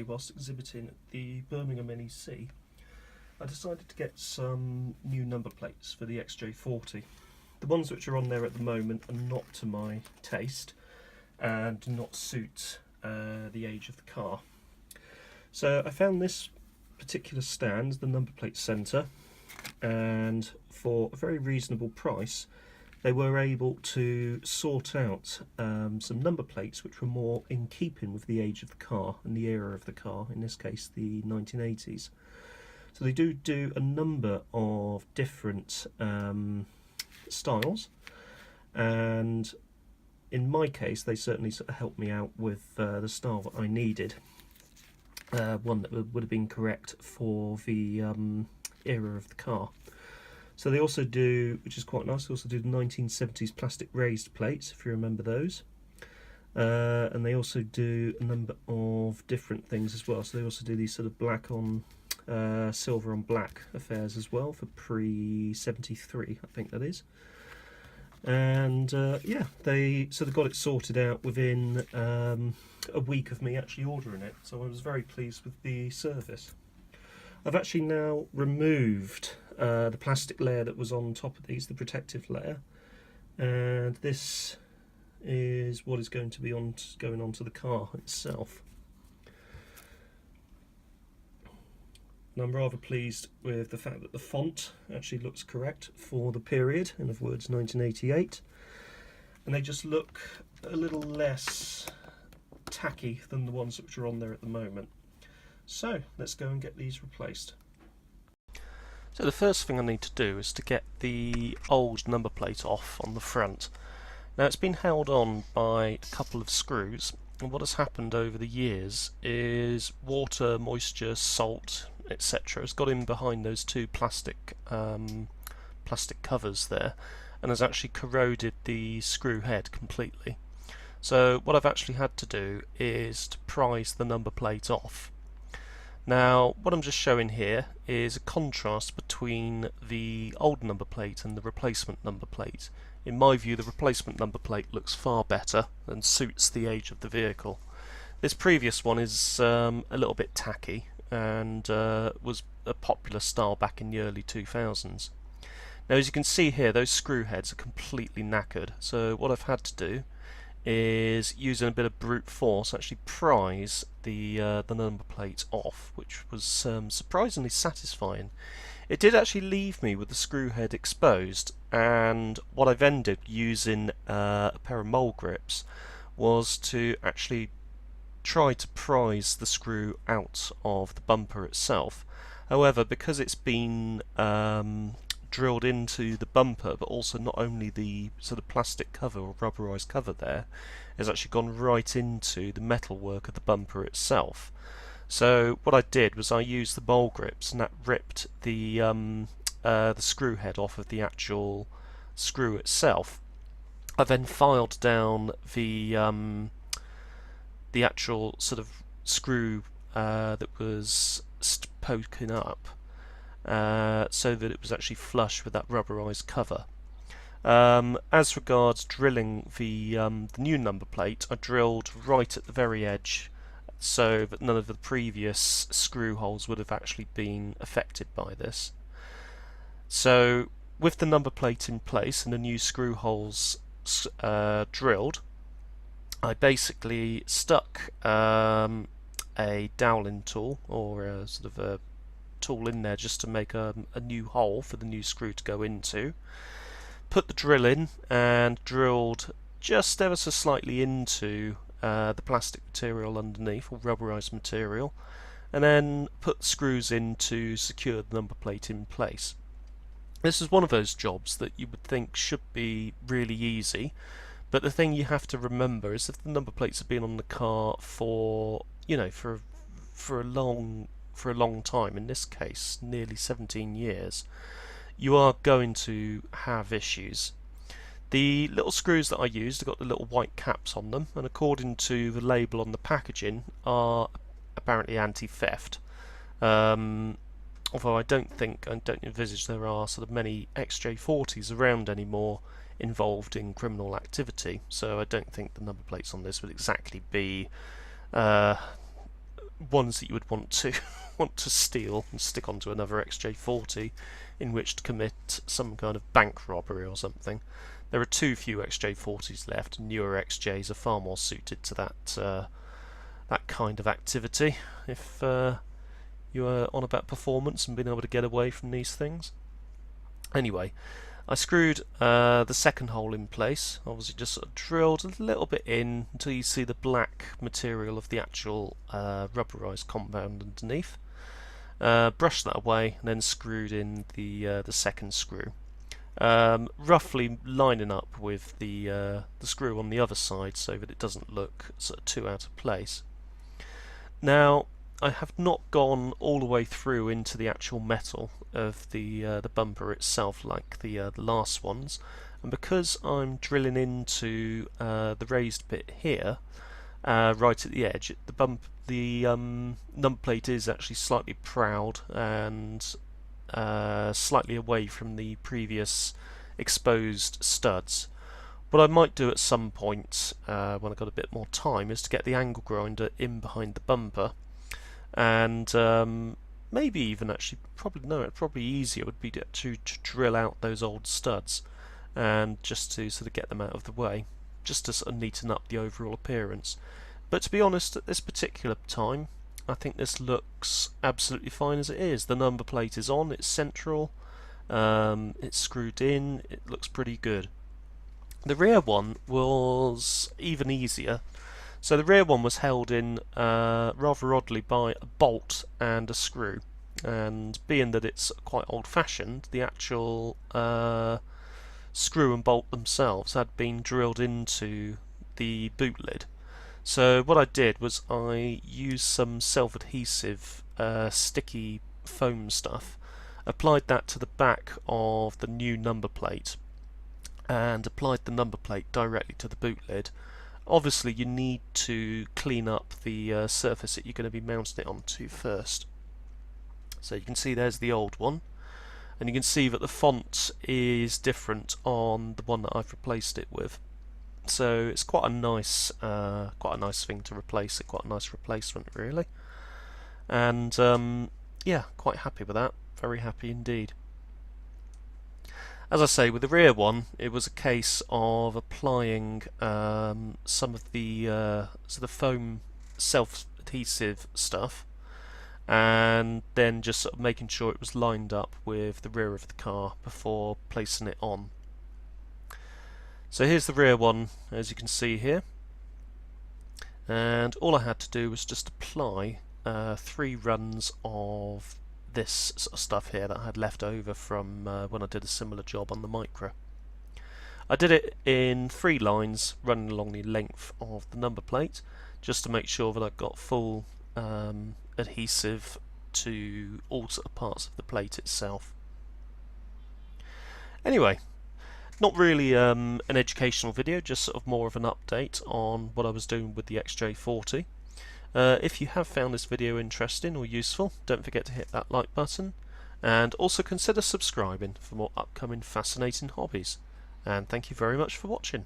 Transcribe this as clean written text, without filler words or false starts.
whilst exhibiting at the Birmingham NEC, I decided to get some new number plates for the XJ40. The ones which are on there at the moment are not to my taste and do not suit the age of the car. So I found this particular stand, the number plate centre, and for a very reasonable price they were able to sort out some number plates which were more in keeping with the age of the car and the era of the car, in this case the 1980s. So they do a number of different styles, and in my case they certainly sort of helped me out with the style that I needed, one that would have been correct for the era of the car. So they also do, which is quite nice, they also do the 1970s plastic raised plates, if you remember those. And they also do a number of different things as well. So they also do these sort of black on silver on black affairs as well for pre-73, I think that is. And yeah, they sort of got it sorted out within a week of me actually ordering it, so I was very pleased with the service. I've actually now removed the plastic layer that was on top of these, the protective layer, and this is what is going to be going onto the car itself. And I'm rather pleased with the fact that the font actually looks correct for the period, in other words 1988, and they just look a little less tacky than the ones which are on there at the moment. So let's go and get these replaced. So the first thing I need to do is to get the old number plate off on the front. Now it's been held on by a couple of screws, and what has happened over the years is water, moisture, salt, etc. has got in behind those two plastic covers there and has actually corroded the screw head completely. So what I've actually had to do is to prise the number plate off. Now what I'm just showing here is a contrast between the old number plate and the replacement number plate. In my view, the replacement number plate looks far better and suits the age of the vehicle. This previous one is a little bit tacky and was a popular style back in the early 2000s. Now as you can see here, those screw heads are completely knackered, so what I've had to do is, using a bit of brute force, actually prise the number plate off, which was surprisingly satisfying. It did actually leave me with the screw head exposed, and what I've ended using a pair of mole grips was to actually try to prise the screw out of the bumper itself. However, because it's been drilled into the bumper, but also not only the sort of plastic cover or rubberized cover there, has actually gone right into the metalwork of the bumper itself. So what I did was I used the mole grips, and that ripped the screw head off of the actual screw itself. I then filed down the actual sort of screw that was poking up, so that it was actually flush with that rubberized cover. As regards drilling the new number plate, I drilled right at the very edge so that none of the previous screw holes would have actually been affected by this. So with the number plate in place and the new screw holes drilled, I basically stuck a dowling tool, or a sort of a tool in there just to make a new hole for the new screw to go into, put the drill in and drilled just ever so slightly into the plastic material underneath, or rubberized material, and then put the screws in to secure the number plate in place. This is one of those jobs that you would think should be really easy, but the thing you have to remember is if the number plates have been on the car for, you know, for a long time, in this case nearly 17 years, you are going to have issues. The little screws that I used have got the little white caps on them, and according to the label on the packaging are apparently anti-theft. Although I don't envisage there are sort of many XJ40s around anymore involved in criminal activity, so I don't think the number plates on this would exactly be ones that you would want to want to steal and stick onto another XJ40 in which to commit some kind of bank robbery or something. There are too few XJ40s left, and newer XJs are far more suited to that kind of activity. If you are on about performance and being able to get away from these things. Anyway, I screwed the second hole in place. Obviously just sort of drilled a little bit in until you see the black material of the actual rubberized compound underneath. Brushed that away and then screwed in the second screw. Roughly lining up with the screw on the other side so that it doesn't look sort of too out of place. Now, I have not gone all the way through into the actual metal of the bumper itself like the last ones, and because I'm drilling into the raised bit here, right at the edge, the number plate is actually slightly proud and slightly away from the previous exposed studs. What I might do at some point when I've got a bit more time is to get the angle grinder in behind the bumper, and maybe even actually probably easier would be to drill out those old studs and just to sort of get them out of the way, just to sort of neaten up the overall appearance. But to be honest, at this particular time, I think this looks absolutely fine as it is. The number plate is on, it's central, it's screwed in, it looks pretty good. The rear one was even easier. So the rear one was held in rather oddly by a bolt and a screw, and being that it's quite old-fashioned, the actual screw and bolt themselves had been drilled into the boot lid. So what I did was I used some self-adhesive sticky foam stuff, applied that to the back of the new number plate, and applied the number plate directly to the boot lid. Obviously you need to clean up the surface that you're going to be mounting it onto first. So you can see there's the old one, and you can see that the font is different on the one that I've replaced it with. So it's quite a nice thing to replace it, quite a nice replacement really. And yeah, quite happy with that, very happy indeed. As I say, with the rear one, it was a case of applying some of the foam self-adhesive stuff, and then just sort of making sure it was lined up with the rear of the car before placing it on. So here's the rear one, as you can see here, and all I had to do was just apply 3 runs of this sort of stuff here that I had left over from when I did a similar job on the Micra. I did it in 3 lines running along the length of the number plate, just to make sure that I got full adhesive to all sort of parts of the plate itself. Anyway, not really an educational video, just sort of more of an update on what I was doing with the XJ40. If you have found this video interesting or useful, don't forget to hit that like button, and also consider subscribing for more upcoming fascinating hobbies. And thank you very much for watching.